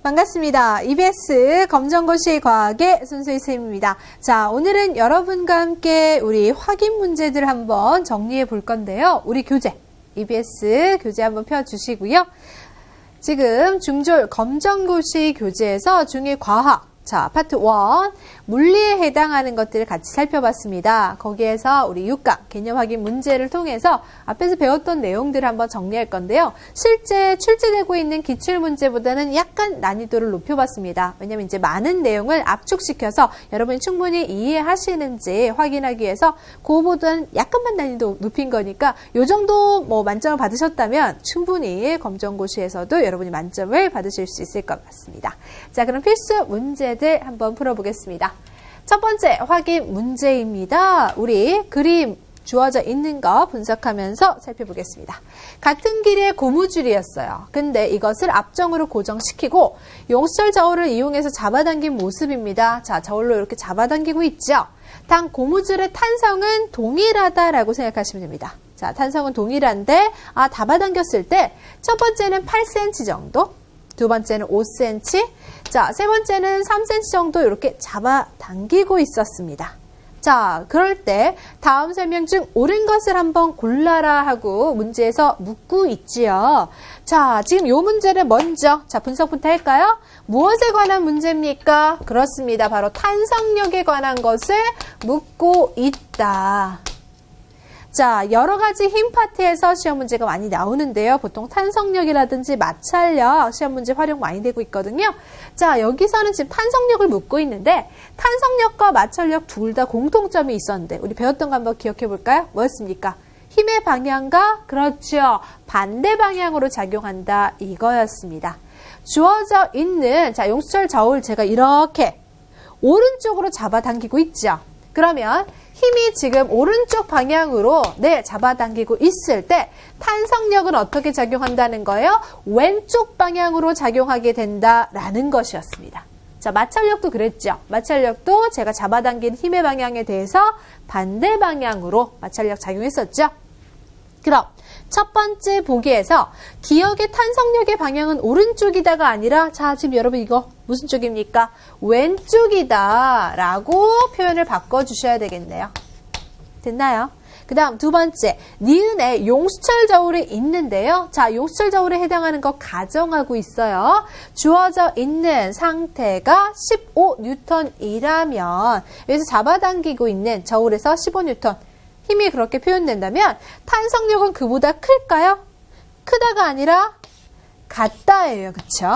반갑습니다. EBS 검정고시 과학의 손수희 쌤입니다. 자, 오늘은 여러분과 함께 우리 확인 문제들 한번 정리해 볼 건데요. 우리 교재, EBS 교재 한번 펴주시고요. 지금 중졸 검정고시 교재에서 중1 과학, 자, 파트 1, 물리에 해당하는 것들을 같이 살펴봤습니다. 거기에서 우리 육각, 개념 확인 문제를 통해서 앞에서 배웠던 내용들을 한번 정리할 건데요. 실제 출제되고 있는 기출문제보다는 약간 난이도를 높여봤습니다. 왜냐면 이제 많은 내용을 압축시켜서 여러분이 충분히 이해하시는지 확인하기 위해서 그거보다는 약간만 난이도 높인 거니까 요 정도 뭐 만점을 받으셨다면 충분히 검정고시에서도 여러분이 만점을 받으실 수 있을 것 같습니다. 자, 그럼 필수 문제들 한번 풀어보겠습니다. 첫 번째 확인 문제입니다. 우리 그림 주어져 있는 거 분석하면서 살펴보겠습니다. 같은 길이의 고무줄이었어요. 근데 이것을 앞정으로 고정시키고 용수철 저울을 이용해서 잡아당긴 모습입니다. 자, 저울로 이렇게 잡아당기고 있죠. 단 고무줄의 탄성은 동일하다라고 생각하시면 됩니다. 자, 탄성은 동일한데 잡아당겼을 때 첫 번째는 8cm 정도, 두 번째는 5cm, 자, 세 번째는 3cm 정도 이렇게 잡아당기고 있었습니다. 자, 그럴 때 다음 설명 중 옳은 것을 한번 골라라 하고 문제에서 묻고 있지요. 자, 지금 이 문제를 먼저 분석부터 할까요? 무엇에 관한 문제입니까? 그렇습니다. 바로 탄성력에 관한 것을 묻고 있다. 자, 여러 가지 힘 파트에서 시험 문제가 많이 나오는데요. 보통 탄성력이라든지 마찰력 시험 문제 활용 많이 되고 있거든요. 자, 여기서는 지금 탄성력을 묻고 있는데 탄성력과 마찰력 둘 다 공통점이 있었는데 우리 배웠던 거 한번 기억해 볼까요? 뭐였습니까? 힘의 방향과 그렇죠. 반대 방향으로 작용한다 이거였습니다. 주어져 있는 자, 용수철 저울 제가 이렇게 오른쪽으로 잡아당기고 있죠. 그러면 힘이 지금 오른쪽 방향으로 잡아당기고 있을 때 탄성력은 어떻게 작용한다는 거예요? 왼쪽 방향으로 작용하게 된다라는 것이었습니다. 자, 마찰력도 그랬죠. 마찰력도 제가 잡아당긴 힘의 방향에 대해서 반대 방향으로 마찰력 작용했었죠. 그럼 첫 번째 보기에서 기역의 탄성력의 방향은 오른쪽이다가 아니라 자, 지금 여러분 이거 무슨 쪽입니까? 왼쪽이다 라고 표현을 바꿔주셔야 되겠네요. 됐나요? 그 다음 두 번째, 니은에 용수철 저울이 있는데요. 자, 용수철 저울에 해당하는 거 가정하고 있어요. 주어져 있는 상태가 15N이라면 여기서 잡아당기고 있는 저울에서 15N 힘이 그렇게 표현된다면 탄성력은 그보다 클까요? 크다가 아니라 같다예요. 그쵸?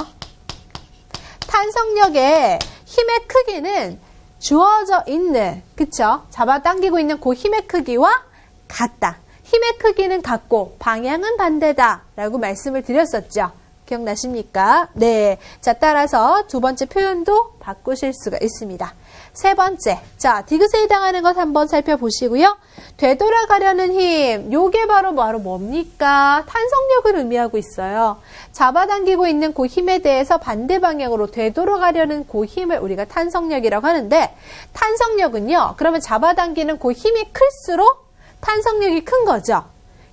탄성력의 힘의 크기는 주어져 있는, 그쵸? 잡아당기고 있는 그 힘의 크기와 같다. 힘의 크기는 같고 방향은 반대다 라고 말씀을 드렸었죠. 기억나십니까? 네. 자, 따라서 두 번째 표현도 바꾸실 수가 있습니다. 세 번째, 자, 디귿에 해당하는 것 한번 살펴보시고요. 되돌아가려는 힘, 요게 바로 뭡니까? 탄성력을 의미하고 있어요. 잡아당기고 있는 그 힘에 대해서 반대 방향으로 되돌아가려는 그 힘을 우리가 탄성력이라고 하는데, 탄성력은요, 그러면 잡아당기는 그 힘이 클수록 탄성력이 큰 거죠.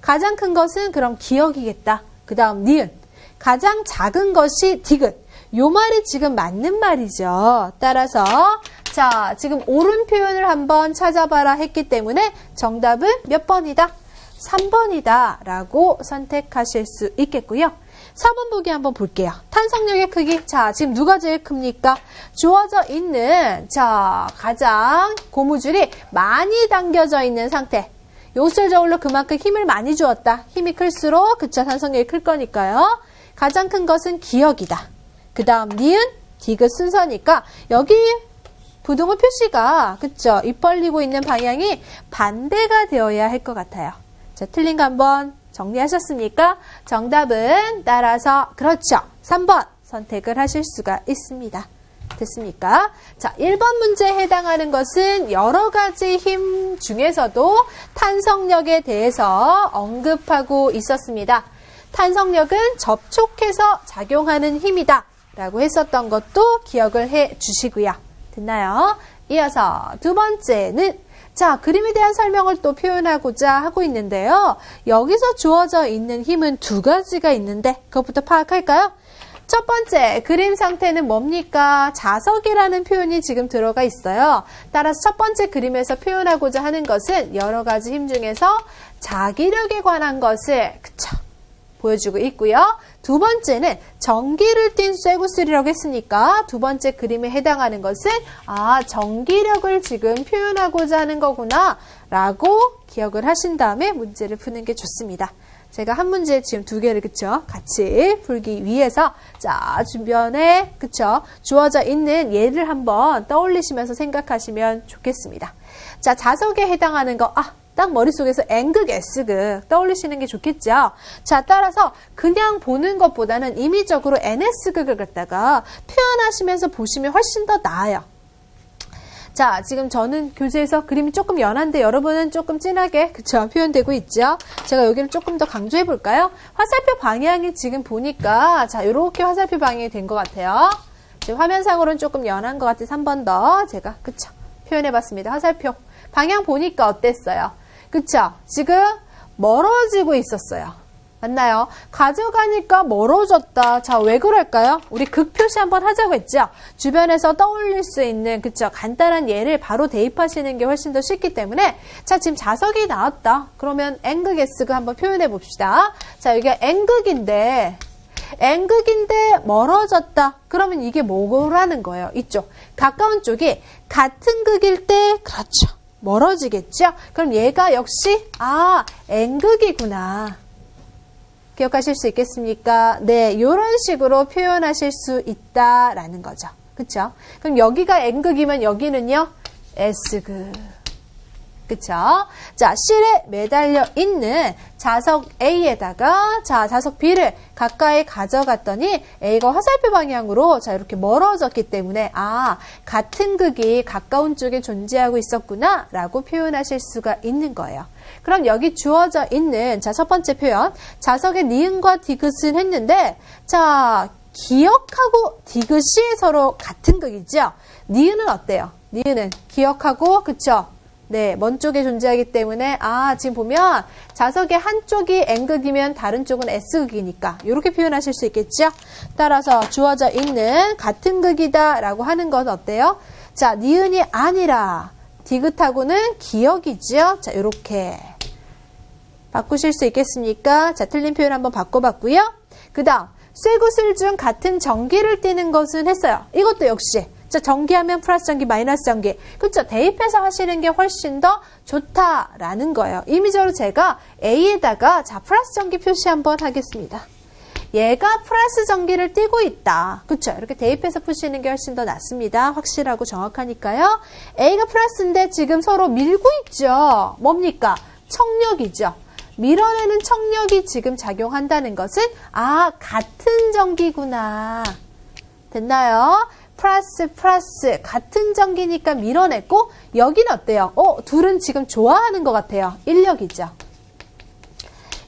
가장 큰 것은 그럼 기역이겠다. 그 다음 니은. 가장 작은 것이 디귿. 요 말이 지금 맞는 말이죠. 따라서 자, 지금 옳은 표현을 한번 찾아봐라 했기 때문에 정답은 몇 번이다? 3번이다 라고 선택하실 수 있겠고요. 4번 보기 한번 볼게요. 탄성력의 크기. 자, 지금 누가 제일 큽니까? 주어져 있는 자, 가장 고무줄이 많이 당겨져 있는 상태. 용수철 저울로 그만큼 힘을 많이 주었다. 힘이 클수록 그쵸, 탄성력이 클 거니까요. 가장 큰 것은 기역이다. 그 다음 니은, 디귿 순서니까 여기 부등호 표시가 그쵸, 입 벌리고 있는 방향이 반대가 되어야 할 것 같아요. 자, 틀린 거 한번 정리하셨습니까? 정답은 따라서 그렇죠, 3번 선택을 하실 수가 있습니다. 됐습니까? 자, 1번 문제에 해당하는 것은 여러 가지 힘 중에서도 탄성력에 대해서 언급하고 있었습니다. 탄성력은 접촉해서 작용하는 힘이다 라고 했었던 것도 기억을 해 주시고요. 됐나요? 이어서 두 번째는 자, 그림에 대한 설명을 또 표현하고자 하고 있는데요. 여기서 주어져 있는 힘은 두 가지가 있는데 그것부터 파악할까요? 첫 번째 그림 상태는 뭡니까? 자석이라는 표현이 지금 들어가 있어요. 따라서 첫 번째 그림에서 표현하고자 하는 것은 여러 가지 힘 중에서 자기력에 관한 것을 그쵸? 보여주고 있고요. 두 번째는 전기를 띤 쇠구슬이라고 했으니까 두 번째 그림에 해당하는 것은 전기력을 지금 표현하고자 하는 거구나 라고 기억을 하신 다음에 문제를 푸는 게 좋습니다. 제가 한 문제 지금 두 개를 그쵸? 같이 풀기 위해서 자 주변에 그쵸? 주어져 있는 예를 한번 떠올리시면서 생각하시면 좋겠습니다. 자 자석에 해당하는 거 딱 머릿속에서 N극, S극 떠올리시는 게 좋겠죠. 자, 따라서 그냥 보는 것보다는 임의적으로 NS극을 갖다가 표현하시면서 보시면 훨씬 더 나아요. 자, 지금 저는 교재에서 그림이 조금 연한데 여러분은 조금 진하게 그쵸 표현되고 있죠. 제가 여기를 조금 더 강조해 볼까요? 화살표 방향이 지금 보니까 자, 이렇게 화살표 방향이 된 것 같아요. 지금 화면상으로는 조금 연한 것 같아서 한 번 더 제가 그쵸 표현해 봤습니다. 화살표 방향 보니까 어땠어요? 그쵸? 지금 멀어지고 있었어요. 맞나요? 가져가니까 멀어졌다. 자, 왜 그럴까요? 우리 극 표시 한번 하자고 했죠? 주변에서 떠올릴 수 있는, 그쵸? 간단한 예를 바로 대입하시는 게 훨씬 더 쉽기 때문에, 자, 지금 자석이 나왔다. 그러면 N극, S극 한번 표현해 봅시다. 자, 여기가 N극인데 멀어졌다. 그러면 이게 뭐라는 거예요? 이쪽. 가까운 쪽이 같은 극일 때, 그렇죠. 멀어지겠죠? 그럼 얘가 역시 N극이구나. 기억하실 수 있겠습니까? 네, 이런 식으로 표현하실 수 있다라는 거죠. 그쵸? 그럼 여기가 N극이면 여기는요? S극. 그쵸? 자, 실에 매달려 있는 자석 A에다가 자석 B를 가까이 가져갔더니 A가 화살표 방향으로 이렇게 멀어졌기 때문에 같은 극이 가까운 쪽에 존재하고 있었구나 라고 표현하실 수가 있는 거예요. 그럼 여기 주어져 있는 첫 번째 표현 자석의 니은과 디귿은 했는데 자, 기역하고 디귿이 서로 같은 극이죠. 니은은 어때요? 니은은 기역하고 그쵸? 네, 먼 쪽에 존재하기 때문에 지금 보면 자석의 한쪽이 N극이면 다른 쪽은 S극이니까 이렇게 표현하실 수 있겠죠? 따라서 주어져 있는 같은 극이다 라고 하는 건 어때요? 자, 니은이 아니라 디귿하고는 기역이죠? 자, 이렇게 바꾸실 수 있겠습니까? 자, 틀린 표현 한번 바꿔봤고요. 그 다음 쇠구슬 중 같은 전기를 띠는 것은 했어요. 이것도 역시 자, 전기하면 플러스 전기, 마이너스 전기. 그렇죠? 대입해서 하시는 게 훨씬 더 좋다라는 거예요. 임의적으로 제가 A에다가 플러스 전기 표시 한번 하겠습니다. 얘가 플러스 전기를 띠고 있다. 그렇죠? 이렇게 대입해서 푸시는 게 훨씬 더 낫습니다. 확실하고 정확하니까요. A가 플러스인데 지금 서로 밀고 있죠. 뭡니까? 청력이죠. 밀어내는 청력이 지금 작용한다는 것은 같은 전기구나. 됐나요? 플러스 같은 전기니까 밀어냈고 여기는 어때요? 둘은 지금 좋아하는 것 같아요. 인력이죠.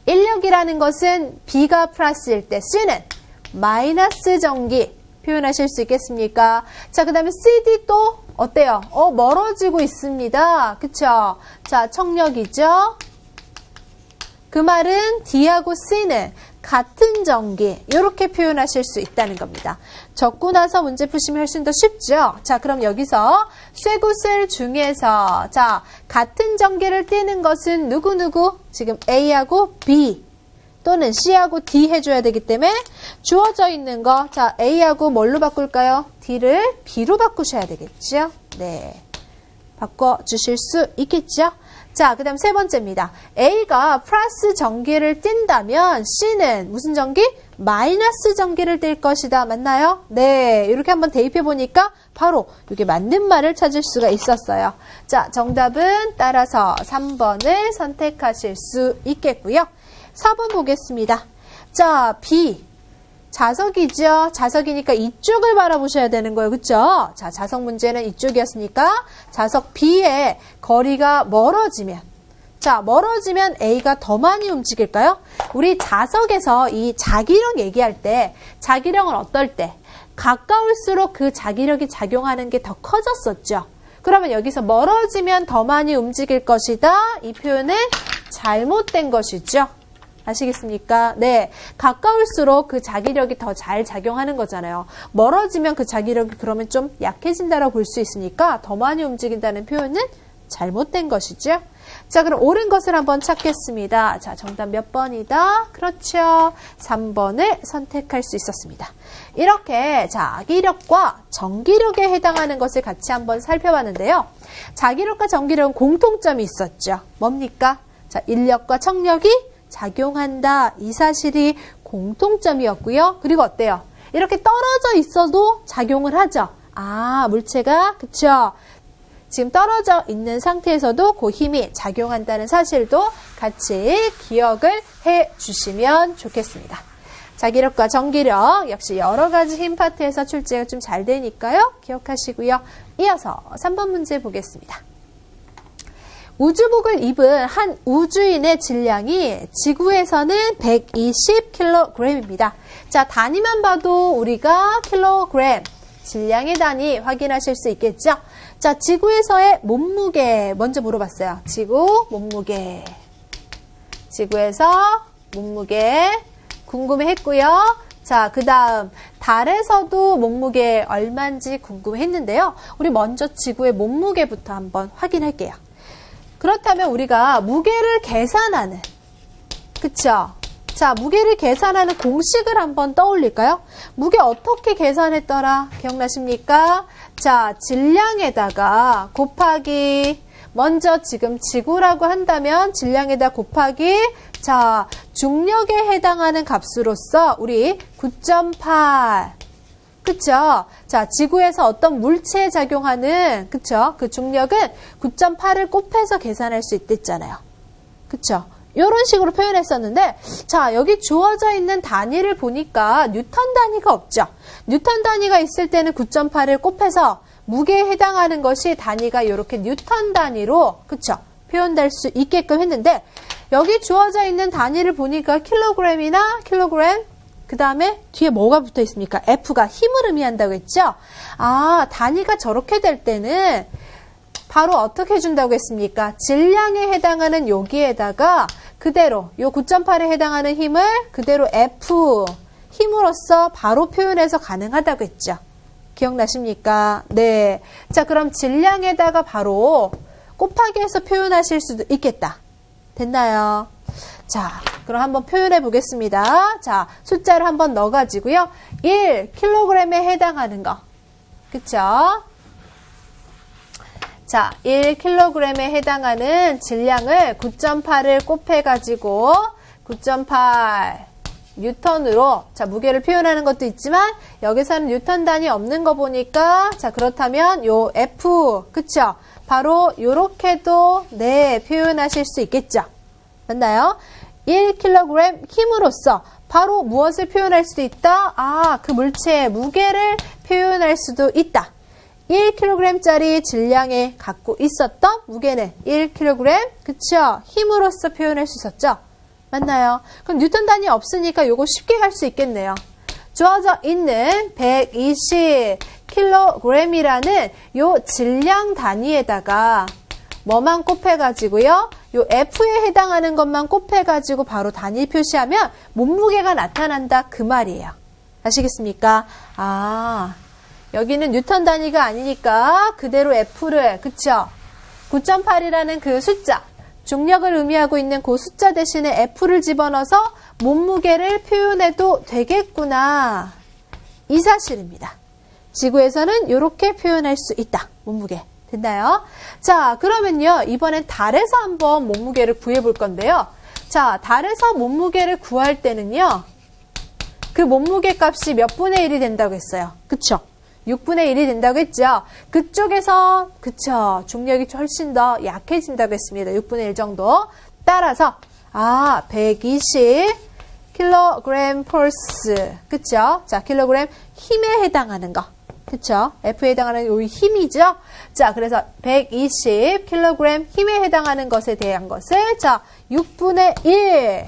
인력이라는 것은 B가 플러스일 때 C는 마이너스 전기 표현하실 수 있겠습니까? 자, 그 다음에 CD 또 어때요? 멀어지고 있습니다. 그쵸? 자, 청력이죠. 그 말은 D하고 C는 같은 전기 이렇게 표현하실 수 있다는 겁니다. 적고 나서 문제 푸시면 훨씬 더 쉽죠. 자, 그럼 여기서 쇠구슬 중에서 자 같은 전기를 띠는 것은 누구누구? 지금 A하고 B 또는 C하고 D 해줘야 되기 때문에 주어져 있는 거 자 A하고 뭘로 바꿀까요? D를 B로 바꾸셔야 되겠죠. 네, 바꿔주실 수 있겠죠. 자, 그 다음 세 번째입니다. A가 플러스 전기를 띈다면 C는 무슨 전기? 마이너스 전기를 띨 것이다. 맞나요? 네, 이렇게 한번 대입해 보니까 바로 이게 맞는 말을 찾을 수가 있었어요. 자, 정답은 따라서 3번을 선택하실 수 있겠고요. 4번 보겠습니다. 자, B. 자석이죠. 자석이니까 이쪽을 바라보셔야 되는 거예요. 그쵸? 자, 자석 문제는 이쪽이었으니까 자석 B의 거리가 멀어지면 자, 멀어지면 A가 더 많이 움직일까요? 우리 자석에서 이 자기력 얘기할 때 자기력은 어떨 때? 가까울수록 그 자기력이 작용하는 게 더 커졌었죠. 그러면 여기서 멀어지면 더 많이 움직일 것이다. 이 표현은 잘못된 것이죠. 아시겠습니까? 네. 가까울수록 그 자기력이 더 잘 작용하는 거잖아요. 멀어지면 그 자기력이 그러면 좀 약해진다라고 볼 수 있으니까 더 많이 움직인다는 표현은 잘못된 것이죠. 자, 그럼 옳은 것을 한번 찾겠습니다. 자, 정답 몇 번이다? 그렇죠. 3번을 선택할 수 있었습니다. 이렇게 자기력과 정기력에 해당하는 것을 같이 한번 살펴봤는데요. 자기력과 정기력은 공통점이 있었죠. 뭡니까? 자, 인력과 청력이 작용한다. 이 사실이 공통점이었고요. 그리고 어때요? 이렇게 떨어져 있어도 작용을 하죠. 아, 물체가, 그쵸? 지금 떨어져 있는 상태에서도 그 힘이 작용한다는 사실도 같이 기억을 해 주시면 좋겠습니다. 자기력과 정기력 역시 여러 가지 힘 파트에서 출제가 좀 잘 되니까요. 기억하시고요. 이어서 3번 문제 보겠습니다. 우주복을 입은 한 우주인의 질량이 지구에서는 120kg입니다. 자, 단위만 봐도 우리가 킬로그램, 질량의 단위 확인하실 수 있겠죠? 자, 지구에서의 몸무게 먼저 물어봤어요. 지구 몸무게. 지구에서 몸무게 궁금해했고요. 자, 그 다음 달에서도 몸무게 얼마인지 궁금했는데요. 우리 먼저 지구의 몸무게부터 한번 확인할게요. 그렇다면 우리가 무게를 계산하는, 그쵸? 자, 무게를 계산하는 공식을 한번 떠올릴까요? 무게 어떻게 계산했더라? 기억나십니까? 자, 질량에다가 곱하기, 먼저 지금 지구라고 한다면 질량에다 곱하기, 자, 중력에 해당하는 값으로서 우리 9.8. 그쵸? 자, 지구에서 어떤 물체에 작용하는, 그쵸? 그 중력은 9.8을 곱해서 계산할 수 있댔잖아요. 그쵸? 이런 식으로 표현했었는데, 자, 여기 주어져 있는 단위를 보니까 뉴턴 단위가 없죠. 뉴턴 단위가 있을 때는 9.8을 곱해서 무게에 해당하는 것이 단위가 이렇게 뉴턴 단위로, 그쵸? 표현될 수 있게끔 했는데, 여기 주어져 있는 단위를 보니까 킬로그램이나 킬로그램, 그 다음에 뒤에 뭐가 붙어 있습니까? F가 힘을 의미한다고 했죠? 아, 단위가 저렇게 될 때는 바로 어떻게 해준다고 했습니까? 질량에 해당하는 여기에다가 그대로 요 9.8에 해당하는 힘을 그대로 F 힘으로써 바로 표현해서 가능하다고 했죠. 기억나십니까? 네. 자, 그럼 질량에다가 바로 곱하기 해서 표현하실 수도 있겠다. 됐나요? 자, 그럼 한번 표현해 보겠습니다. 자, 숫자를 한번 넣어가지고요. 1kg에 해당하는 거. 그쵸? 자, 1kg에 해당하는 질량을 9.8을 곱해가지고 9.8 뉴턴으로, 자, 무게를 표현하는 것도 있지만 여기서는 뉴턴 단위 없는 거 보니까, 자, 그렇다면 요 F, 그쵸? 바로 요렇게도, 네, 표현하실 수 있겠죠? 맞나요? 1kg 힘으로써 바로 무엇을 표현할 수도 있다? 아, 그 물체의 무게를 표현할 수도 있다. 1kg짜리 질량에 갖고 있었던 무게는 1kg, 그쵸? 힘으로써 표현할 수 있었죠? 맞나요? 그럼 뉴턴 단위 없으니까 요거 쉽게 갈 수 있겠네요. 주어져 있는 120kg이라는 요 질량 단위에다가 뭐만 곱해가지고요. 요 F에 해당하는 것만 곱해가지고 바로 단위 표시하면 몸무게가 나타난다. 그 말이에요. 아시겠습니까? 아, 여기는 뉴턴 단위가 아니니까 그대로 F를, 그쵸? 9.8이라는 그 숫자, 중력을 의미하고 있는 그 숫자 대신에 F를 집어넣어서 몸무게를 표현해도 되겠구나. 이 사실입니다. 지구에서는 이렇게 표현할 수 있다. 몸무게. 됐나요? 자, 그러면요. 이번엔 달에서 한번 몸무게를 구해볼 건데요. 자, 달에서 몸무게를 구할 때는요. 그 몸무게 값이 몇 분의 1이 된다고 했어요. 그쵸? 6분의 1이 된다고 했죠? 그쪽에서, 그쵸? 중력이 훨씬 더 약해진다고 했습니다. 6분의 1 정도. 따라서, 120 kg 폴스. 그쵸? 자, 킬로그램 힘에 해당하는 거. 그쵸? F에 해당하는 이 힘이죠? 자, 그래서 120 kg 힘에 해당하는 것에 대한 것을, 자, 6분의 1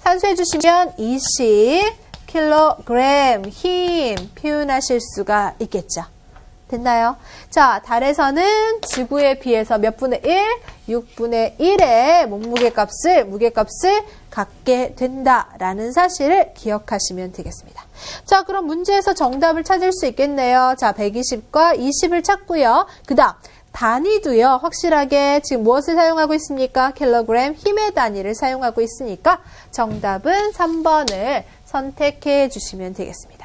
산수해 주시면 20 kg 힘 표현하실 수가 있겠죠. 됐나요? 자, 달에서는 지구에 비해서 몇 분의 1? 6분의 1의 무게값을 갖게 된다라는 사실을 기억하시면 되겠습니다. 자, 그럼 문제에서 정답을 찾을 수 있겠네요. 자, 120과 20을 찾고요. 그 다음 단위도요. 확실하게 지금 무엇을 사용하고 있습니까? 킬로그램 힘의 단위를 사용하고 있으니까 정답은 3번을 선택해 주시면 되겠습니다.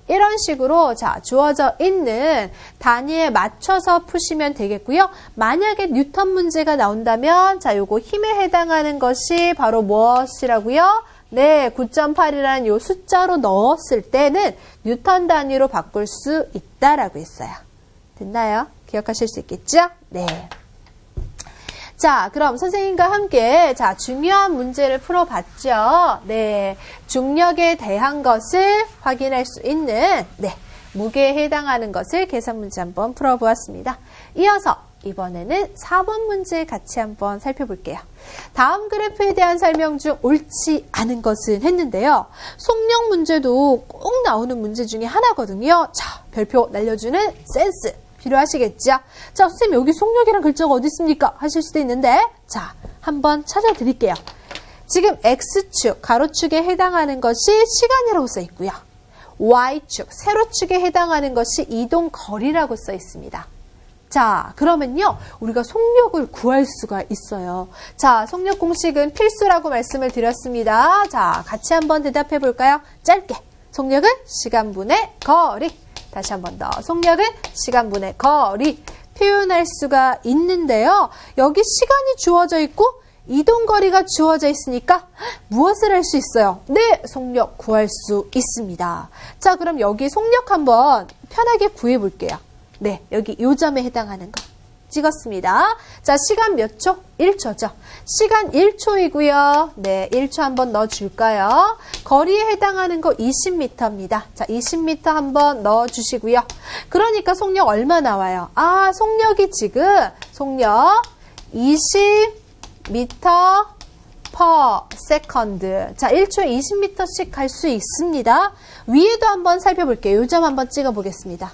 이런 식으로 자 주어져 있는 단위에 맞춰서 푸시면 되겠고요. 만약에 뉴턴 문제가 나온다면 자 요거 힘에 해당하는 것이 바로 무엇이라고요? 네, 9.8이라는 요 숫자로 넣었을 때는 뉴턴 단위로 바꿀 수 있다라고 했어요. 됐나요? 기억하실 수 있겠죠? 네. 자, 그럼 선생님과 함께 자 중요한 문제를 풀어봤죠. 네, 중력에 대한 것을 확인할 수 있는 네 무게에 해당하는 것을 계산 문제 한번 풀어보았습니다. 이어서 이번에는 4번 문제 같이 한번 살펴볼게요. 다음 그래프에 대한 설명 중 옳지 않은 것은 했는데요. 속력 문제도 꼭 나오는 문제 중에 하나거든요. 자, 별표 날려주는 센스. 필요하시겠죠? 자, 선생님 여기 속력이란 글자가 어디 있습니까? 하실 수도 있는데 자, 한번 찾아드릴게요. 지금 X축, 가로축에 해당하는 것이 시간이라고 써 있고요. Y축, 세로축에 해당하는 것이 이동거리라고 써 있습니다. 자, 그러면요, 우리가 속력을 구할 수가 있어요. 자, 속력 공식은 필수라고 말씀을 드렸습니다. 자, 같이 한번 대답해 볼까요? 짧게. 속력은 시간분의 거리. 다시 한 번 더. 속력은 시간분의 거리 표현할 수가 있는데요. 여기 시간이 주어져 있고 이동거리가 주어져 있으니까 무엇을 할 수 있어요? 네, 속력 구할 수 있습니다. 자, 그럼 여기 속력 한번 편하게 구해 볼게요. 네, 여기 요 점에 해당하는 거 찍었습니다. 자, 시간 몇 초? 1초죠. 시간 1초이고요. 네, 1초 한번 넣어줄까요? 거리에 해당하는 거 20m입니다. 자, 20m 한번 넣어주시고요. 그러니까 속력 얼마 나와요? 아, 속력이 지금 속력 20m per second. 자, 1초에 20m씩 갈 수 있습니다. 위에도 한번 살펴볼게요. 요 점 한번 찍어보겠습니다.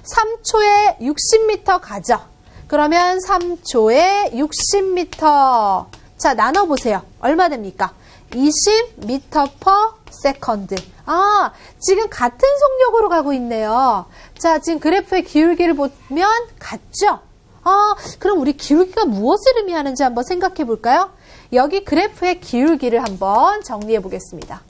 3초에 60m 가죠. 그러면 3초에 60m. 자, 나눠보세요. 얼마 됩니까? 20m per second. 아, 지금 같은 속력으로 가고 있네요. 자, 지금 그래프의 기울기를 보면 같죠? 아, 그럼 우리 기울기가 무엇을 의미하는지 한번 생각해 볼까요? 여기 그래프의 기울기를 한번 정리해 보겠습니다.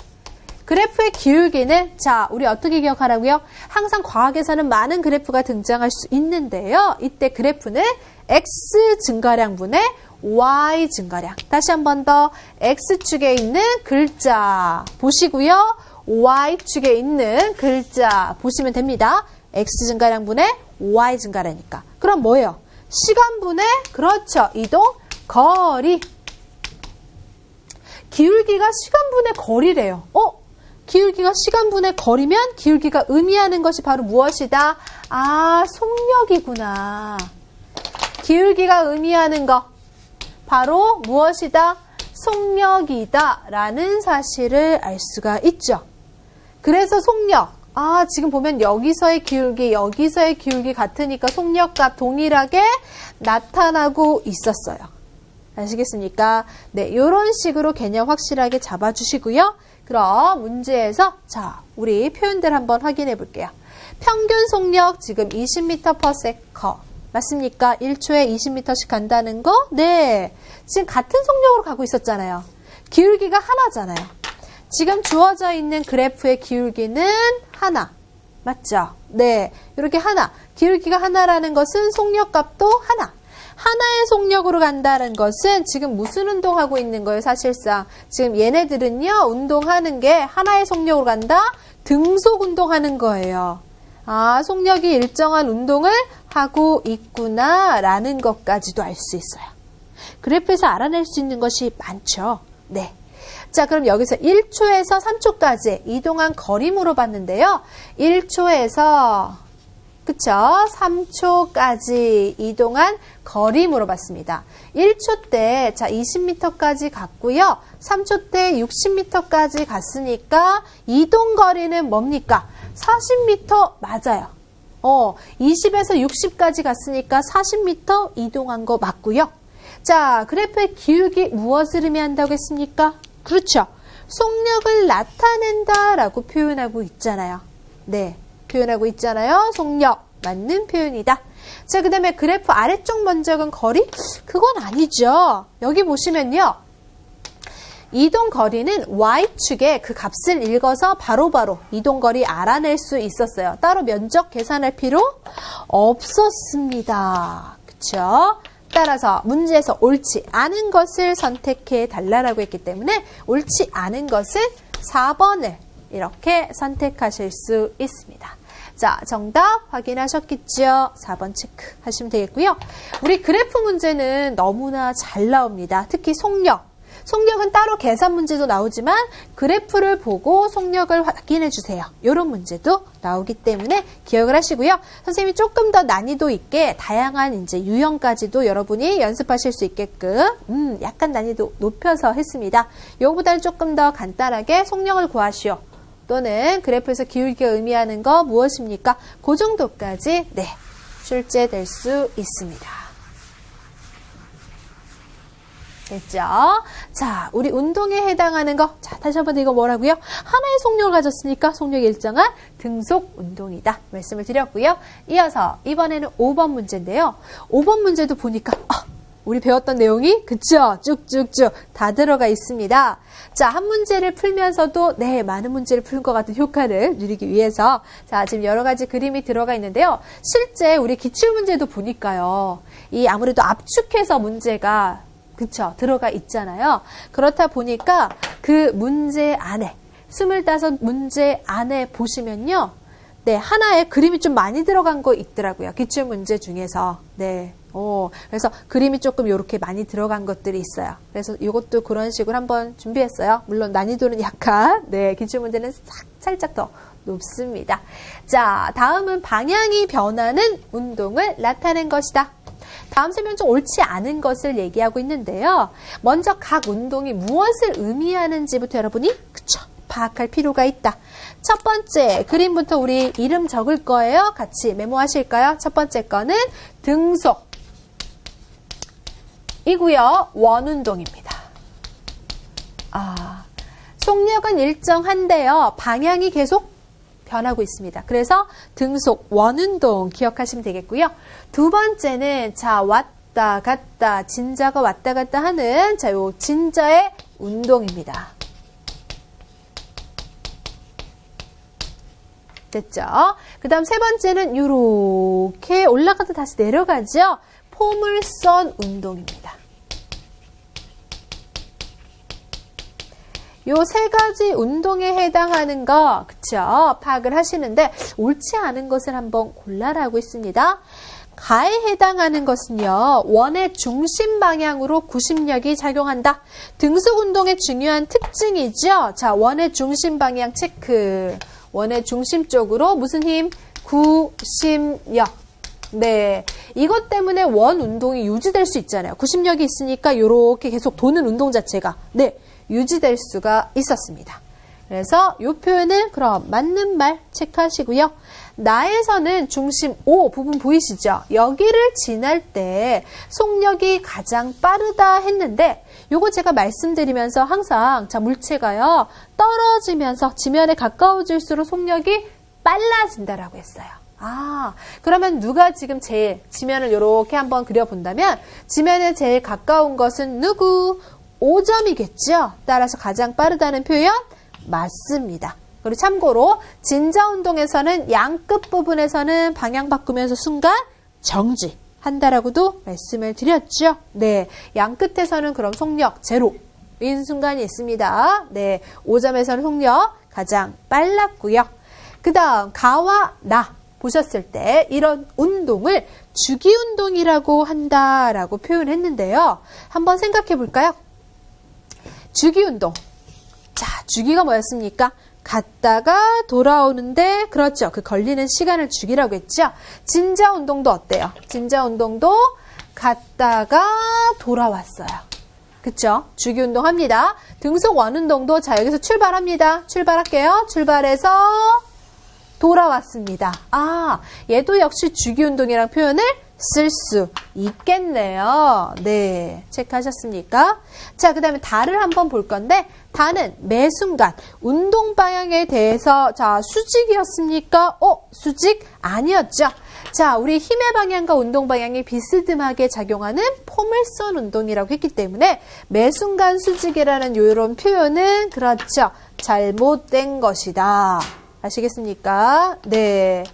그래프의 기울기는 자, 우리 어떻게 기억하라고요? 항상 과학에서는 많은 그래프가 등장할 수 있는데요. 이때 그래프는 X 증가량분의 Y 증가량. 다시 한 번 더 X축에 있는 글자 보시고요. Y축에 있는 글자 보시면 됩니다. X 증가량분의 Y 증가량이니까. 그럼 뭐예요? 시간분의 그렇죠. 이동 거리. 기울기가 시간분의 거리래요. 기울기가 시간분의 거리면 기울기가 의미하는 것이 바로 무엇이다? 아, 속력이구나. 기울기가 의미하는 것 바로 무엇이다? 속력이다 라는 사실을 알 수가 있죠. 그래서 속력, 아, 지금 보면 여기서의 기울기, 여기서의 기울기 같으니까 속력값 동일하게 나타나고 있었어요. 아시겠습니까? 네, 이런 식으로 개념 확실하게 잡아주시고요. 그럼 문제에서 자, 우리 표현들 한번 확인해 볼게요. 평균 속력 지금 20m per second. 맞습니까? 1초에 20m씩 간다는 거? 네. 지금 같은 속력으로 가고 있었잖아요. 기울기가 하나잖아요. 지금 주어져 있는 그래프의 기울기는 하나. 맞죠? 네. 이렇게 하나. 기울기가 하나라는 것은 속력값도 하나. 하나의 속력으로 간다는 것은 지금 무슨 운동하고 있는 거예요, 사실상? 지금 얘네들은요, 운동하는 게 하나의 속력으로 간다? 등속 운동하는 거예요. 아, 속력이 일정한 운동을 하고 있구나, 라는 것까지도 알 수 있어요. 그래프에서 알아낼 수 있는 것이 많죠. 네. 자, 그럼 여기서 1초에서 3초까지 이동한 거리 물어봤는데요. 1초에서 그쵸? 3초까지 이동한 거리 물어봤습니다. 1초 때, 자, 20m까지 갔고요. 3초 때 60m까지 갔으니까 이동 거리는 뭡니까? 40m 맞아요. 20에서 60까지 갔으니까 40m 이동한 거 맞고요. 자, 그래프의 기울기 무엇을 의미한다고 했습니까? 그렇죠. 속력을 나타낸다라고 표현하고 있잖아요. 네, 표현하고 있잖아요. 속력, 맞는 표현이다. 자, 그 다음에 그래프 아래쪽 면적은 거리? 그건 아니죠. 여기 보시면요. 이동 거리는 Y축에 그 값을 읽어서 바로바로 이동 거리 알아낼 수 있었어요. 따로 면적 계산할 필요 없었습니다. 그쵸? 따라서 문제에서 옳지 않은 것을 선택해 달라고 했기 때문에 옳지 않은 것은 4번을 이렇게 선택하실 수 있습니다. 자, 정답 확인하셨겠죠? 4번 체크하시면 되겠고요. 우리 그래프 문제는 너무나 잘 나옵니다. 특히 속력. 속력은 따로 계산 문제도 나오지만 그래프를 보고 속력을 확인해 주세요. 이런 문제도 나오기 때문에 기억을 하시고요. 선생님이 조금 더 난이도 있게 다양한 이제 유형까지도 여러분이 연습하실 수 있게끔 약간 난이도 높여서 했습니다. 이거보다는 조금 더 간단하게 속력을 구하시오. 또는 그래프에서 기울기가 의미하는 거 무엇입니까? 그 정도까지 네, 출제될 수 있습니다. 됐죠? 자, 우리 운동에 해당하는 거. 자, 다시 한번 이거 뭐라고요? 하나의 속력을 가졌으니까 속력이 일정한 등속 운동이다. 말씀을 드렸고요. 이어서 이번에는 5번 문제인데요. 5번 문제도 보니까 우리 배웠던 내용이 그쵸? 쭉쭉쭉 다 들어가 있습니다. 자, 한 문제를 풀면서도 네, 많은 문제를 푸는 것 같은 효과를 누리기 위해서 자, 지금 여러 가지 그림이 들어가 있는데요. 실제 우리 기출문제도 보니까요. 이 아무래도 압축해서 문제가 그쵸? 들어가 있잖아요. 그렇다 보니까 그 문제 안에 25문제 안에 보시면요. 네, 하나에 그림이 좀 많이 들어간 거 있더라고요. 기출문제 중에서. 네. 그래서 그림이 조금 이렇게 많이 들어간 것들이 있어요. 그래서 이것도 그런 식으로 한번 준비했어요. 물론 난이도는 약간, 네, 기출문제는 살짝 더 높습니다. 자, 다음은 방향이 변하는 운동을 나타낸 것이다. 다음 설명 중 옳지 않은 것을 얘기하고 있는데요. 먼저 각 운동이 무엇을 의미하는지부터 여러분이 그쵸? 파악할 필요가 있다. 첫 번째 그림부터 우리 이름 적을 거예요. 같이 메모하실까요? 첫 번째 거는 등속 이고요. 원운동입니다. 속력은 일정한데요. 방향이 계속 변하고 있습니다. 그래서 등속 원운동 기억하시면 되겠고요. 두 번째는 자 왔다 갔다 진자가 왔다 갔다 하는 자 요 진자의 운동입니다. 됐죠? 그 다음 세 번째는 이렇게 올라가다 다시 내려가죠. 포물선 운동입니다. 요 세 가지 운동에 해당하는 거, 그쵸? 파악을 하시는데, 옳지 않은 것을 한번 골라라고 있습니다. 가에 해당하는 것은요, 원의 중심 방향으로 구심력이 작용한다. 등속 운동의 중요한 특징이죠? 자, 원의 중심 방향 체크. 원의 중심 쪽으로 무슨 힘? 구심력. 네. 이것 때문에 원 운동이 유지될 수 있잖아요. 구심력이 있으니까 이렇게 계속 도는 운동 자체가. 네. 유지될 수가 있었습니다. 그래서 이 표현을 그럼 맞는 말 체크하시고요. 나에서는 중심 O 부분 보이시죠? 여기를 지날 때 속력이 가장 빠르다 했는데 요거 제가 말씀드리면서 항상 자 물체가요. 떨어지면서 지면에 가까워질수록 속력이 빨라진다라고 했어요. 그러면 누가 지금 제일 지면을 이렇게 한번 그려본다면 지면에 제일 가까운 것은 누구? 5점이겠죠. 따라서 가장 빠르다는 표현 맞습니다. 그리고 참고로 진자 운동에서는 양끝 부분에서는 방향 바꾸면서 순간 정지한다라고도 말씀을 드렸죠. 네, 양끝에서는 그럼 속력 제로인 순간이 있습니다. 네, 5점에서는 속력 가장 빨랐고요. 그 다음 가와 나 보셨을 때 이런 운동을 주기 운동이라고 한다라고 표현했는데요. 한번 생각해 볼까요? 주기 운동. 자, 주기가 뭐였습니까? 갔다가 돌아오는데 그렇죠. 그 걸리는 시간을 주기라고 했죠. 진자 운동도 어때요? 진자 운동도 갔다가 돌아왔어요. 그쵸? 주기 운동 합니다. 등속 원 운동도 자 여기서 출발합니다. 출발할게요. 출발해서 돌아왔습니다. 얘도 역시 주기운동이랑 표현을 쓸 수 있겠네요. 네, 체크하셨습니까? 자, 그 다음에 다를 한번 볼 건데, 다는 매 순간 운동 방향에 대해서 자, 수직이었습니까? 수직 아니었죠. 자, 우리 힘의 방향과 운동 방향이 비스듬하게 작용하는 포물선 운동이라고 했기 때문에 매 순간 수직이라는 이런 표현은 그렇죠. 잘못된 것이다. 아시겠습니까? 네.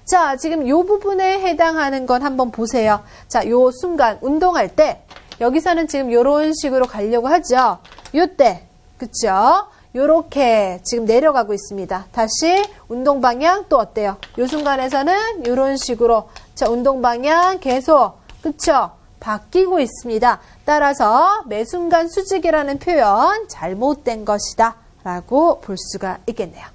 자, 지금 요 부분에 해당하는 건 한번 보세요. 자, 요 순간 운동할 때 여기서는 지금 요런 식으로 가려고 하죠. 요때 그쵸? 요렇게 지금 내려가고 있습니다. 다시 운동 방향 또 어때요? 요 순간에서는 요런 식으로 자, 운동 방향 계속 그쵸? 바뀌고 있습니다. 따라서 매 순간 수직이라는 표현 잘못된 것이다 라고 볼 수가 있겠네요.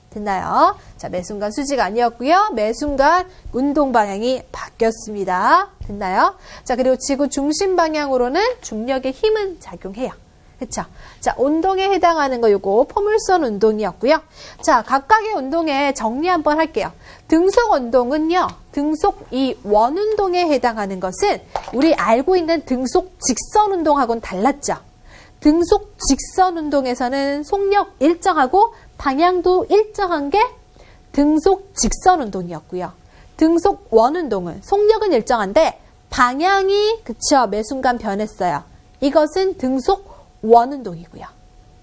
됐나요? 자, 매 순간 수직 아니었고요. 매 순간 운동 방향이 바뀌었습니다. 됐나요? 자, 그리고 지구 중심 방향으로는 중력의 힘은 작용해요. 그쵸? 자, 운동에 해당하는 거 요거 포물선 운동이었고요. 자, 각각의 운동에 정리 한번 할게요. 등속 운동은요. 등속 이 원운동에 해당하는 것은 우리 알고 있는 등속 직선 운동하고는 달랐죠. 등속 직선 운동에서는 속력 일정하고 방향도 일정한 게 등속 직선 운동이었고요. 등속 원운동은 속력은 일정한데 방향이 그쵸 매 순간 변했어요. 이것은 등속 원운동이고요.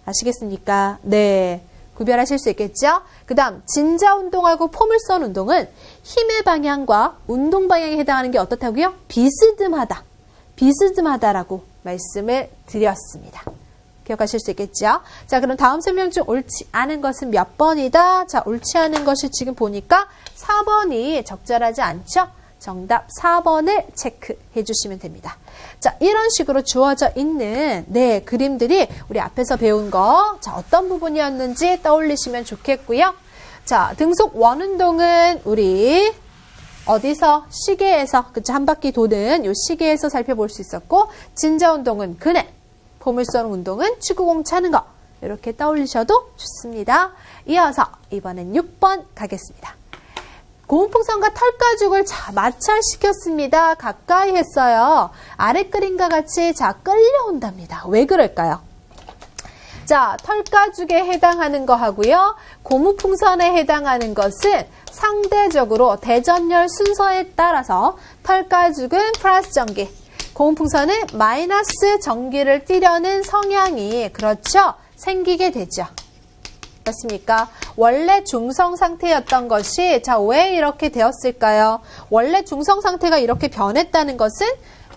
아시겠습니까? 네. 구별하실 수 있겠죠? 그 다음 진자운동하고 포물선 운동은 힘의 방향과 운동 방향에 해당하는 게 어떻다고요? 비스듬하다. 비스듬하다라고 말씀을 드렸습니다. 기억하실 수 있겠죠? 자, 그럼 다음 설명 중 옳지 않은 것은 몇 번이다? 자, 옳지 않은 것이 지금 보니까 4번이 적절하지 않죠? 정답 4번을 체크해 주시면 됩니다. 자, 이런 식으로 주어져 있는 네, 그림들이 우리 앞에서 배운 거 자, 어떤 부분이었는지 떠올리시면 좋겠고요. 자, 등속 원운동은 우리 어디서? 시계에서 그쵸? 한 바퀴 도는 요 시계에서 살펴볼 수 있었고 진자운동은 그네 포물선 운동은 축구공 차는 거 이렇게 떠올리셔도 좋습니다. 이어서 이번엔 6번 가겠습니다. 고무풍선과 털가죽을 자 마찰시켰습니다. 가까이 했어요. 아래 그림과 같이 자 끌려온답니다. 왜 그럴까요? 자, 털가죽에 해당하는 거 하고요. 고무풍선에 해당하는 것은 상대적으로 대전열 순서에 따라서 털가죽은 플러스 전기, 고무풍선은 마이너스 전기를 띠려는 성향이 그렇죠? 생기게 되죠. 그렇습니까? 원래 중성 상태였던 것이 자, 왜 이렇게 되었을까요? 원래 중성 상태가 이렇게 변했다는 것은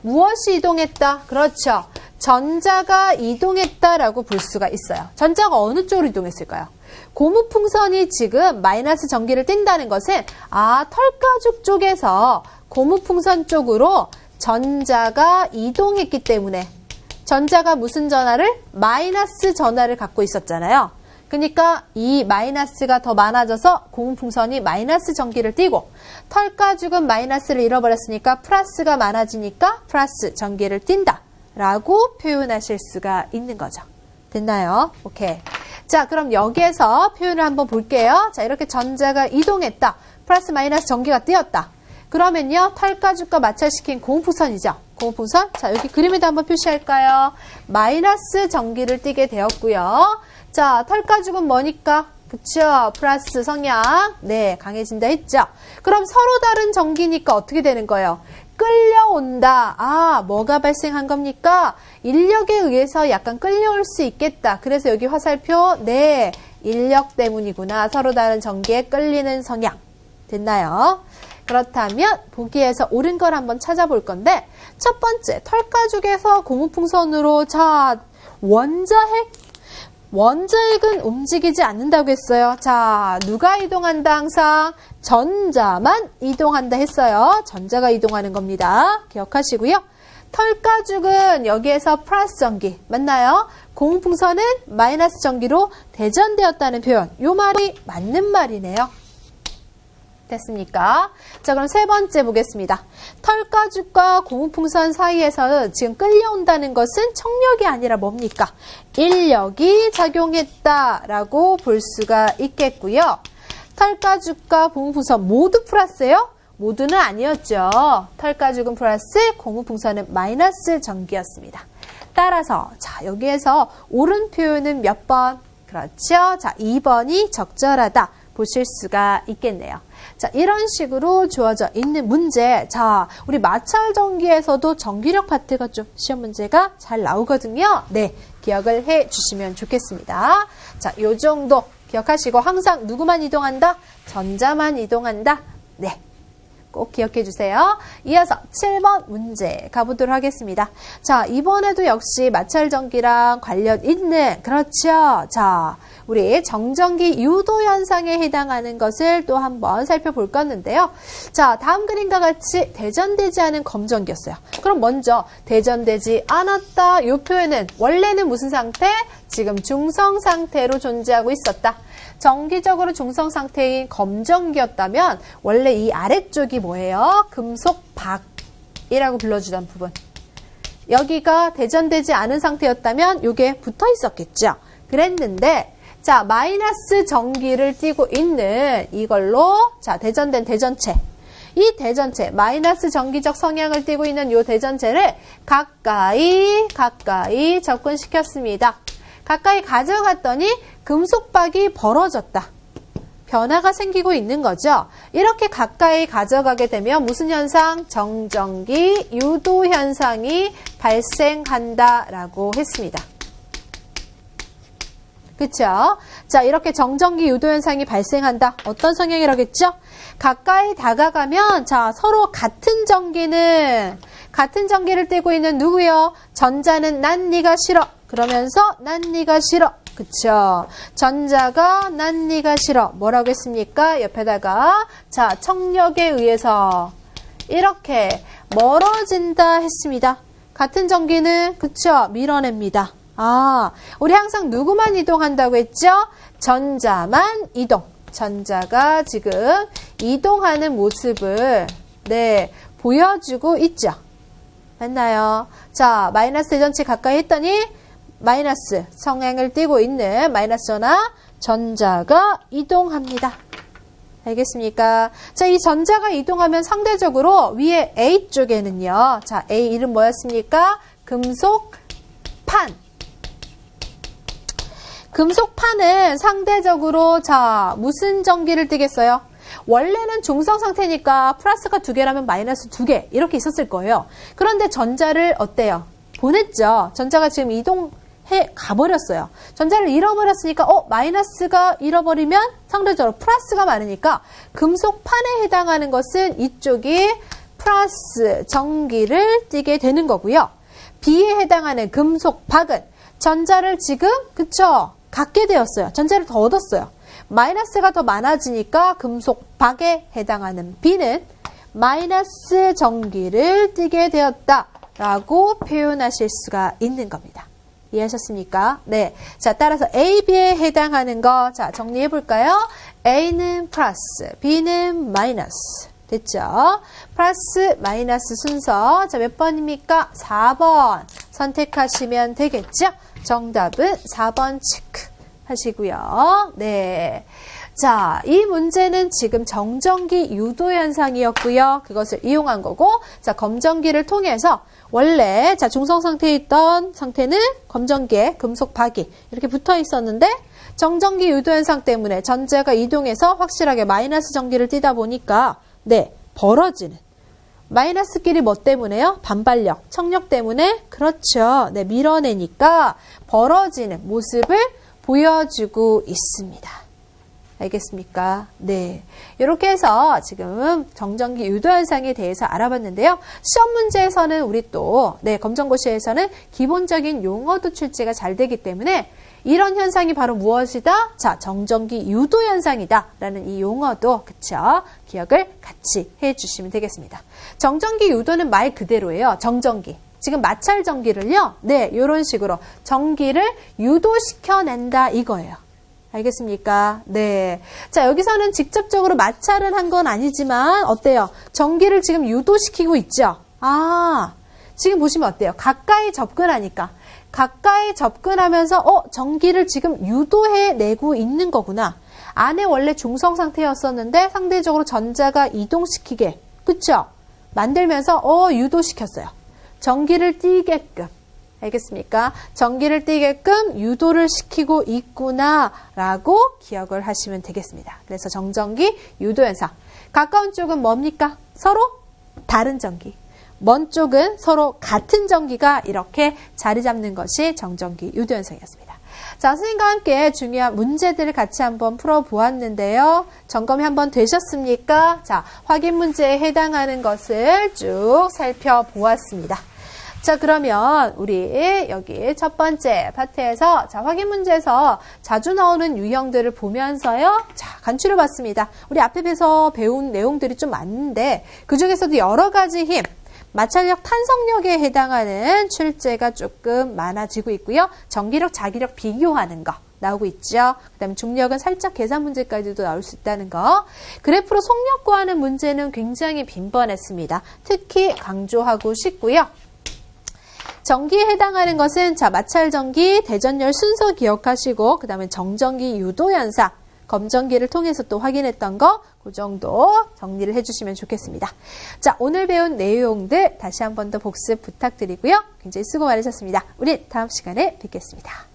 무엇이 이동했다? 그렇죠. 전자가 이동했다라고 볼 수가 있어요. 전자가 어느 쪽으로 이동했을까요? 고무풍선이 지금 마이너스 전기를 띈다는 것은 털가죽 쪽에서 고무풍선 쪽으로 전자가 이동했기 때문에 전자가 무슨 전하를? 마이너스 전하를 갖고 있었잖아요. 그러니까 이 마이너스가 더 많아져서 고무풍선이 마이너스 전기를 띠고 털가죽은 마이너스를 잃어버렸으니까 플러스가 많아지니까 플러스 전기를 띈다 라고 표현하실 수가 있는 거죠. 됐나요? 오케이. 자, 그럼 여기에서 표현을 한번 볼게요. 자, 이렇게 전자가 이동했다. 플러스 마이너스 전기가 띄었다. 그러면요, 털가죽과 마찰시킨 고무풍선이죠. 고무풍선. 자, 여기 그림에도 한번 표시할까요? 마이너스 전기를 띠게 되었고요. 자, 털가죽은 뭐니까? 그쵸? 플러스 성향. 네, 강해진다 했죠? 그럼 서로 다른 전기니까 어떻게 되는 거예요? 끌려온다. 뭐가 발생한 겁니까? 인력에 의해서 약간 끌려올 수 있겠다. 그래서 여기 화살표, 네, 인력 때문이구나. 서로 다른 전기에 끌리는 성향. 됐나요? 그렇다면 보기에서 옳은 걸 한번 찾아볼 건데 첫 번째, 털가죽에서 고무풍선으로 자, 원자핵은 움직이지 않는다고 했어요. 자, 누가 이동한다 항상? 전자만 이동한다 했어요. 전자가 이동하는 겁니다. 기억하시고요. 털가죽은 여기에서 플러스 전기 맞나요? 고무풍선은 마이너스 전기로 대전되었다는 표현. 이 말이 맞는 말이네요. 됐습니까? 자, 그럼 세 번째 보겠습니다. 털가죽과 고무풍선 사이에서 지금 끌려온다는 것은 청력이 아니라 뭡니까? 인력이 작용했다라고 볼 수가 있겠고요. 털가죽과 고무풍선 모두 플러스예요? 모두는 아니었죠. 털가죽은 플러스, 고무풍선은 마이너스 전기였습니다. 따라서 자 여기에서 옳은 표현은 몇 번? 그렇죠. 자 2번이 적절하다 보실 수가 있겠네요. 자 이런 식으로 주어져 있는 문제. 자 우리 마찰 전기에서도 전기력 파트가 좀 시험 문제가 잘 나오거든요. 네 기억을 해 주시면 좋겠습니다. 자 요 정도 기억하시고 항상 누구만 이동한다? 전자만 이동한다. 네. 꼭 기억해 주세요. 이어서 7번 문제 가보도록 하겠습니다. 자, 이번에도 역시 마찰전기랑 관련 있는, 그렇죠. 자, 우리 정전기 유도 현상에 해당하는 것을 또 한번 살펴볼 건데요. 자, 다음 그림과 같이 대전되지 않은 검전기였어요. 그럼 먼저 대전되지 않았다. 이 표현은 원래는 무슨 상태? 지금 중성 상태로 존재하고 있었다. 정기적으로 중성 상태인 검전기였다면 원래 이 아래쪽이 뭐예요? 금속박이라고 불러주던 부분. 여기가 대전되지 않은 상태였다면 이게 붙어 있었겠죠. 그랬는데 자 마이너스 전기를 띠고 있는 이걸로 자 대전된 대전체. 이 대전체 마이너스 전기적 성향을 띠고 있는 이 대전체를 가까이 접근시켰습니다. 가까이 가져갔더니 금속박이 벌어졌다. 변화가 생기고 있는 거죠. 이렇게 가까이 가져가게 되면 무슨 현상? 정전기 유도 현상이 발생한다라고 했습니다. 그렇죠? 자, 이렇게 정전기 유도 현상이 발생한다. 어떤 성향이라고 했죠? 가까이 다가가면 자, 서로 같은 전기를 띠고 있는 누구요? 전자는 난 네가 싫어. 그러면서 난 네가 싫어. 그쵸? 전자가 난 네가 싫어. 뭐라고 했습니까? 옆에다가 자 청력에 의해서 이렇게 멀어진다 했습니다. 같은 전기는 그쵸? 밀어냅니다. 아, 우리 항상 누구만 이동한다고 했죠? 전자만 이동. 전자가 지금 이동하는 모습을 네 보여주고 있죠. 맞나요? 자, 마이너스 대전체 가까이 했더니 마이너스 성향을 띠고 있는 마이너스 전하 전자가 이동합니다. 알겠습니까? 자, 이 전자가 이동하면 상대적으로 위에 A 쪽에는요. 자, A 이름 뭐였습니까? 금속판. 금속판은 상대적으로 자, 무슨 전기를 띠겠어요? 원래는 중성 상태니까 플러스가 2개라면 마이너스 2개 이렇게 있었을 거예요. 그런데 전자를 어때요? 보냈죠. 전자가 지금 이동해 가버렸어요. 전자를 잃어버렸으니까 마이너스가 잃어버리면 상대적으로 플러스가 많으니까 금속판에 해당하는 것은 이쪽이 플러스 전기를 띠게 되는 거고요. B에 해당하는 금속박은 전자를 지금 그쵸? 갖게 되었어요. 전자를 더 얻었어요. 마이너스가 더 많아지니까 금속박에 해당하는 B는 마이너스 전기를 띠게 되었다라고 표현하실 수가 있는 겁니다. 이해하셨습니까? 네. 자, 따라서 A, B에 해당하는 거, 자, 정리해 볼까요? A는 플러스, B는 마이너스. 됐죠? 플러스, 마이너스 순서. 자, 몇 번입니까? 4번. 선택하시면 되겠죠? 정답은 4번 체크 하시고요. 네. 자, 이 문제는 지금 정전기 유도 현상이었고요. 그것을 이용한 거고, 자, 검전기를 통해서 원래 자 중성 상태에 있던 상태는 검전기에 금속박이 이렇게 붙어 있었는데 정전기 유도 현상 때문에 전자가 이동해서 확실하게 마이너스 전기를 띠다 보니까 네, 벌어지는 마이너스끼리 뭐 때문에요? 반발력, 청력 때문에 그렇죠. 네, 밀어내니까 벌어지는 모습을 보여주고 있습니다. 알겠습니까? 네. 이렇게 해서 지금 정전기 유도 현상에 대해서 알아봤는데요. 시험 문제에서는 우리 또, 네, 검정고시에서는 기본적인 용어도 출제가 잘 되기 때문에 이런 현상이 바로 무엇이다? 자, 정전기 유도 현상이다. 라는 이 용어도, 그쵸? 기억을 같이 해 주시면 되겠습니다. 정전기 유도는 말 그대로예요. 정전기. 지금 마찰 전기를요. 네, 이런 식으로 전기를 유도시켜낸다 이거예요. 알겠습니까? 네. 자, 여기서는 직접적으로 마찰은 한 건 아니지만 어때요? 전기를 지금 유도시키고 있죠? 아, 지금 보시면 어때요? 가까이 접근하니까. 가까이 접근하면서 전기를 지금 유도해내고 있는 거구나. 안에 원래 중성 상태였었는데 상대적으로 전자가 이동시키게, 그쵸? 만들면서 유도시켰어요. 전기를 띠게끔. 알겠습니까? 전기를 띠게끔 유도를 시키고 있구나 라고 기억을 하시면 되겠습니다. 그래서 정전기, 유도현상. 가까운 쪽은 뭡니까? 서로 다른 전기. 먼 쪽은 서로 같은 전기가 이렇게 자리 잡는 것이 정전기, 유도현상이었습니다. 자, 선생님과 함께 중요한 문제들을 같이 한번 풀어보았는데요. 점검이 한번 되셨습니까? 자, 확인 문제에 해당하는 것을 쭉 살펴보았습니다. 자, 그러면 우리 여기 첫 번째 파트에서 자, 확인 문제에서 자주 나오는 유형들을 보면서요. 자, 간추려 봤습니다. 우리 앞에서 배운 내용들이 좀 많은데 그중에서도 여러 가지 힘, 마찰력, 탄성력에 해당하는 출제가 조금 많아지고 있고요. 전기력, 자기력 비교하는 거 나오고 있죠. 그 다음에 중력은 살짝 계산 문제까지도 나올 수 있다는 거. 그래프로 속력 구하는 문제는 굉장히 빈번했습니다. 특히 강조하고 싶고요. 전기에 해당하는 것은 자, 마찰전기, 대전열 순서 기억하시고 그 다음에 정전기 유도현상, 검전기를 통해서 또 확인했던 거, 그 정도 정리를 해주시면 좋겠습니다. 자, 오늘 배운 내용들 다시 한 번 더 복습 부탁드리고요. 굉장히 수고 많으셨습니다. 우리 다음 시간에 뵙겠습니다.